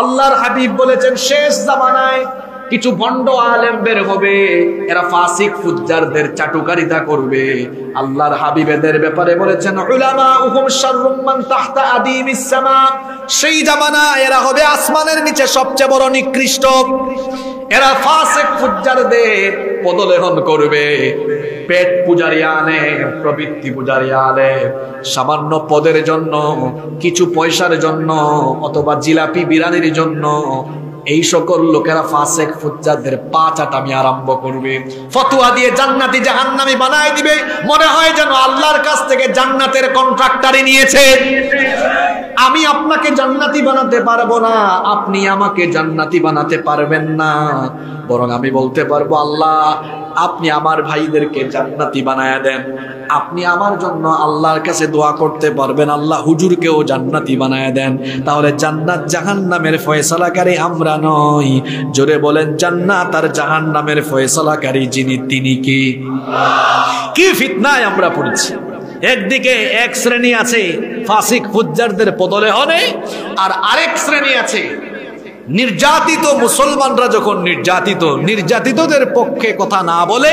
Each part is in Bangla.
আল্লাহর হাবিব বলেছেন শেষ জামানায় কিছু ভণ্ড আলেম বের হবে, এরা ফাসিক ফুজ্জারদের চাটুকারিতা করবে। আল্লাহর হাবিব এদের ব্যাপারে বলেছেন উলামাউহুম শাররুম মান তাহতা আদিমিস সামা, সেই জামানা এরা হবে আসমানের নিচে সবচেয়ে বড় নিকৃষ্ট। এরা ফাসিক ফুজ্জারদের পদলেহন করবে। পেট পূজারি আনে, প্রবৃত্তি পূজারি আনে, সামান্য পদের জন্য, কিছু পয়সার জন্য, অথবা জিলাপি বিরানির জন্য এই সকল লোকেরা ফাসিক ফুজ্জারদের পা চাটামি আরম্ভ করবে। ফতোয়া দিয়ে জান্নাতি জাহান্নামী বানায় দিবে। মনে হয় যেন আল্লাহর কাছ থেকে জান্নাতের কন্ট্রাক্টরই নিয়েছে। আমি আপনাকে জান্নাতি বানাতে পারবো না, আপনি আমাকে জান্নাতি বানাতে পারবেন না, বরং আমি বলতে পারবো আল্লাহ আপনি আমার ভাইদেরকে জান্নাতি বানায়া দেন। আপনি আমার জন্য আল্লাহর কাছে দোয়া করতে পারবেন আল্লাহ হুজুরকেও জান্নাতি বানায়া দেন। তাহলে জান্নাত জাহান্নামের ফয়সালাকারী আমরা নই। জোরে বলেন জান্নাত আর জাহান্নামের ফয়সালাকারী যিনি তিনি কি? কি ফিতনায় আমরা পড়েছি। একদিকে এক শ্রেণী আছে ফাসিক ফুজ্জারদের পদলেহনে, আর আরেক শ্রেণী আছে নির্যাতিত মুসলমানরা যখন নির্যাতিতদের পক্ষে কথা না বলে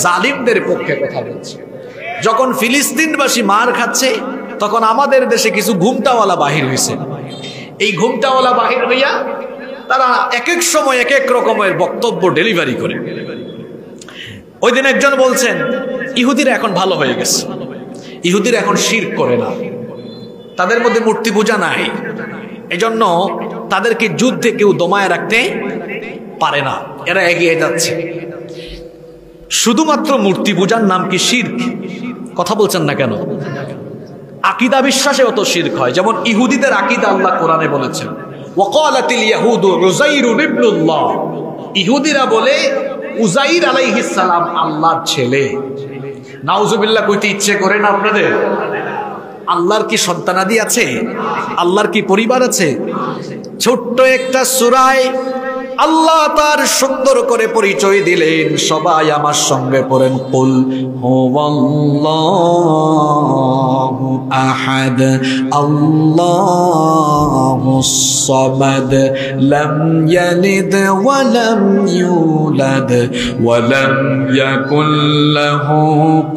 জালিমদের পক্ষে কথা বলছে। যখন ফিলিস্তিনবাসী মার খাচ্ছে তখন আমাদের দেশে কিছু ঘুমটাওয়ালা বাহির হয়েছে। এই ঘুমটাওয়ালা বাহির হইয়া তারা এক এক সময় এক এক রকমের বক্তব্য ডেলিভারি করে। ওই দিন একজন বলছেন ইহুদিরা এখন ভালো হয়ে গেছে, ইহুদিরা এখন শিরক করে না, তাদের মধ্যে মূর্তি পূজা নাই, এজন্য তাদেরকে যুদ্ধে কেউ দমায় রাখতে পারে না, এরা এগিয়ে যাচ্ছে। শুধুমাত্র মূর্তি পূজার নাম কি শিরক? কথা বলছেন না কেন? আকীদা বিশ্বাসে অত শিরক হয়। যেমন ইহুদিদের আকীদা আল্লাহ কোরআনে বলেছেন ওয়াকালাতিল ইয়াহুদু উযাইরুন ইবনুল্লাহ, ইহুদিরা বলে উযাইর আলাইহিস সালাম আল্লাহর ছেলে। নাউজুবিল্লাহ কইতে ইচ্ছে করে না আপনাদের? আল্লাহর কি সন্তানাদি আছে? আল্লাহর কি পরিবার আছে? ছোট্ট একটা সূরায় আল্লাহ তার সুন্দর করে পরিচয় দিলেন। সবাই আমার সঙ্গে পড়েন কুল হুয়াল্লাহু আহাদ আল্লাহুস সামাদ লাম ইয়ালিদ ওয়া লাম ইউলাদ ওয়া লাম ইয়াকুল লাহু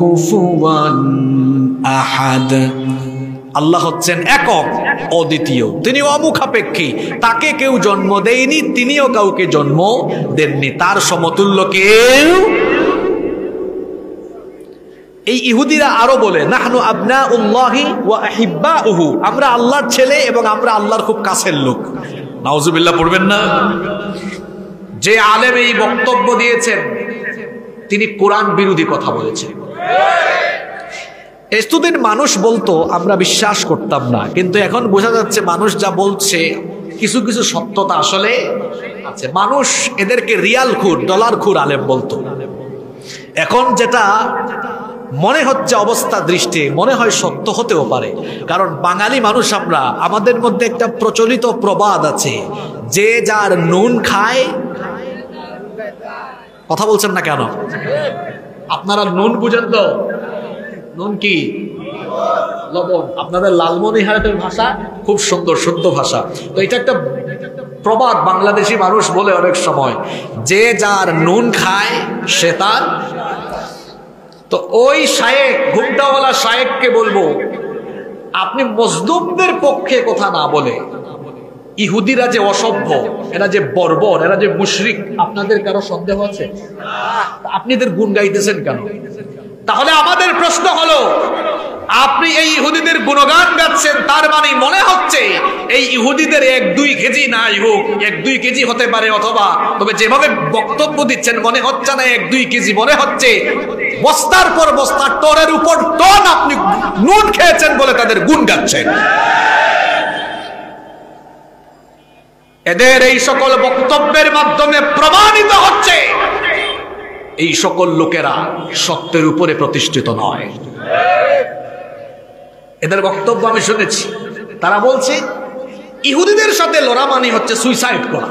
কুফুয়ান আহাদ। আল্লাহ হচ্ছেন একক, অদ্বিতীয়, তিনি অমুখাপেক্ষী, তাকে কেউ জন্ম দেয়নি, তিনিও কাউকে জন্ম দেননি, তার সমতুল্য কেউ। এই ইহুদিরা আরো বলে নাহনু আবনাউল্লাহি ওয়া আহিব্বাউহু, আমরা আল্লাহর ছেলে এবং আমরা আল্লাহর খুব কাছের লোক। নাউজুবিল্লাহ পড়বেন না? যে আলেম এই বক্তব্য দিয়েছেন তিনি কোরআন বিরোধী কথা বলেছেন। এতদিন মানুষ বলতো আমরা বিশ্বাস করতাম না, কিন্তু এখন বোঝা যাচ্ছে মানুষ যা বলছে কিছু কিছু সত্যতা আসলে আছে। মানুষ এদেরকে রিয়াল খুর, ডলার খুর আলেম বলতো। এখন যেটা মনে হচ্ছে অবস্থা দৃষ্টি মনে হয় সত্য হতেও পারে, কারণ বাঙালি মানুষ আমরা, আমাদের মধ্যে একটা প্রচলিত প্রবাদ আছে যে যার নুন খায়। কথা বলছেন না কেন? আপনারা নুন বুঝেন তো? নুন কি? লবণ। আপনাদের লালমনিরহাটের ভাষা খুব সুন্দর শুদ্ধ ভাষা। তো এটা একটা প্রবাদ বাংলাদেশি মানুষ বলে অনেক সময়, যে যার নুন খায় সে তার। তো ওই শায়েক, ঘুমটাওয়ালা শায়েককে বলবো আপনি মজলুমদের পক্ষে কথা না বলে, ইহুদিরা যে অসভ্য, এরা যে বর্বর, এরা যে মুশরিক, আপনাদের কারো সন্দেহ আছে? আপনি এদের গুণ গাইতেছেন কেন? তাহলে আমাদের প্রশ্ন হলো, আপনি এই ইহুদিদের গুণগান গাচ্ছেন, তার মানে মনে হচ্ছে এই ইহুদিদের 1-2 কেজি নাই হোক, 1-2 কেজি হতে পারে, অথবা তবে যেভাবে বক্তব্য দিচ্ছেন মনে হচ্ছে না 1-2 কেজি, মনে হচ্ছে বস্তার পর বস্তা, টনের উপর টন আপনি নুন খেয়েছেন বলে তাদের গুণ গাচ্ছেন। এদের এই সকল বক্তব্যের মাধ্যমে প্রমাণিত হচ্ছে এই সকল লোকেরা সত্যের উপরে প্রতিষ্ঠিত নয়। এদের বক্তব্য আমি শুনেছি, তারা বলছে ইহুদিদের সাথে লড়া মানে হচ্ছে সুইসাইড করা।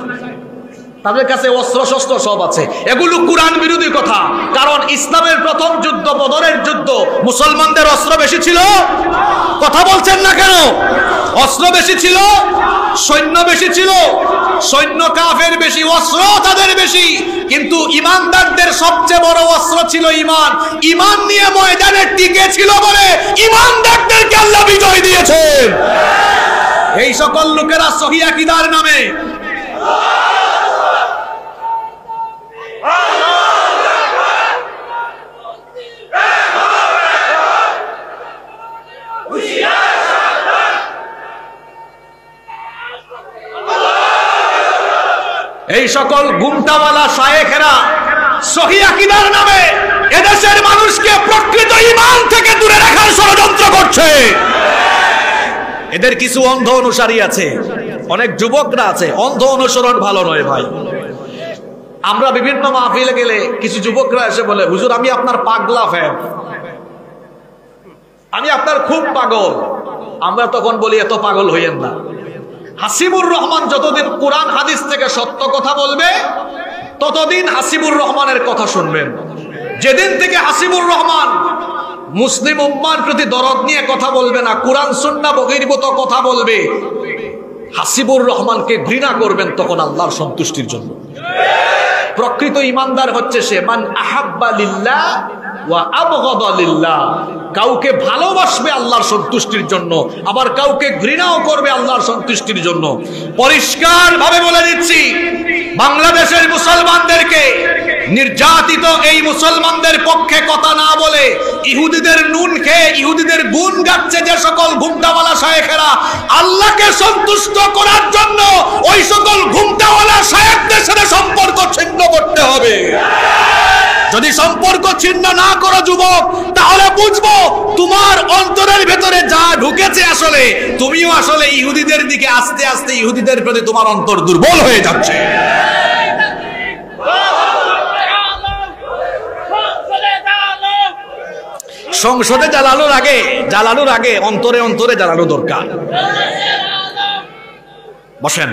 তাদের কাছে অস্ত্র শস্ত্র সব আছে। এগুলো কুরআন বিরোধী কথা। কারণ ইসলামের প্রথম যুদ্ধ, বদরের যুদ্ধ, মুসলমানদের অস্ত্র বেশি ছিল। কথা বলছেন না কেন? অস্ত্র বেশি ছিল, সৈন্য বেশি ছিল। সৈন্য কাফের বেশি, অস্ত্র তাদের বেশি। কিন্তু ইমানদারদের সবচেয়ে বড় অস্ত্র ছিল ঈমান। ঈমান নিয়ে ময়দানে টিকে ছিল বলে ইমানদারদেরকে আল্লাহ বিজয় দিয়েছেন। এই সকল লোকেরা সহি আকীদার নামে এই সকল গুমটাওয়ালা শায়েখেরা সহি আকীদার নামে এদেশের মানুষকে প্রকৃত ঈমান থেকে দূরে রাখার ষড়যন্ত্র করছে। এদের কিছু অন্ধ অনুসারী আছে, অনেক যুবকরা আছে। অন্ধ অনুসরণ ভালো নয় ভাই। আমরা বিভিন্ন মাহফিলে গেলে কিছু যুবকরা এসে বলে, হুজুর আমি আপনার পাগলা ফ্যান, আমি আপনার খুব পাগল। আমরা তখন বলি এত পাগল হইয়েন না। হাসিবুর রহমান যতদিন কোরআন হাদিস থেকে সত্য কথা বলবে ততদিন হাসিবুর রহমানের কথা শুনবেন। যেদিন থেকে হাসিবুর রহমান মুসলিম উম্মার প্রতি দরদ নিয়ে কথা বলবে না, কোরআন সুন্নাহ বহির্ভূত কথা বলবে, হাসিবুর রহমানকে ঘৃণা করবেন তখন আল্লাহর সন্তুষ্টির জন্য। প্রকৃত ঈমানদার হচ্ছে সে মান আহাব্বা লিল্লাহ ওয়া আবগাদা লিল্লাহ। কাউকে ভালোবাসবে আল্লাহর সন্তুষ্টির জন্য, আবার কাউকে ঘৃণাও করবে আল্লাহর সন্তুষ্টির জন্য। পরিষ্কার ভাবে বলে দিচ্ছি, বাংলাদেশের মুসলমানদেরকে নির্যাতিত এই মুসলমানদের পক্ষে কথা না বলে ইহুদিদের নুন খেয়ে ইহুদিদের গুণ গাচ্ছে যে সকল ঘুমটাওয়ালা শায়েখেরা, আল্লাহকে সন্তুষ্ট করার জন্য ওই সকল ঘুমটাওয়ালা শায়েখদের সাথে সম্পর্ক ছিন্ন করতে হবে। যদি সম্পর্ক ছিন্ন না করো যুবক, তাহলে বুঝবো তোমার অন্তরের ভেতরে যা ঢুকেছে আসলে তুমিও আসলে ইহুদিদের দিকে আস্তে আস্তে ইহুদিদের প্রতি তোমার অন্তর দুর্বল হয়ে যাচ্ছে। সংসদে জ্বালানোর আগে অন্তরে অন্তরে জ্বালানো দরকার। বসেন।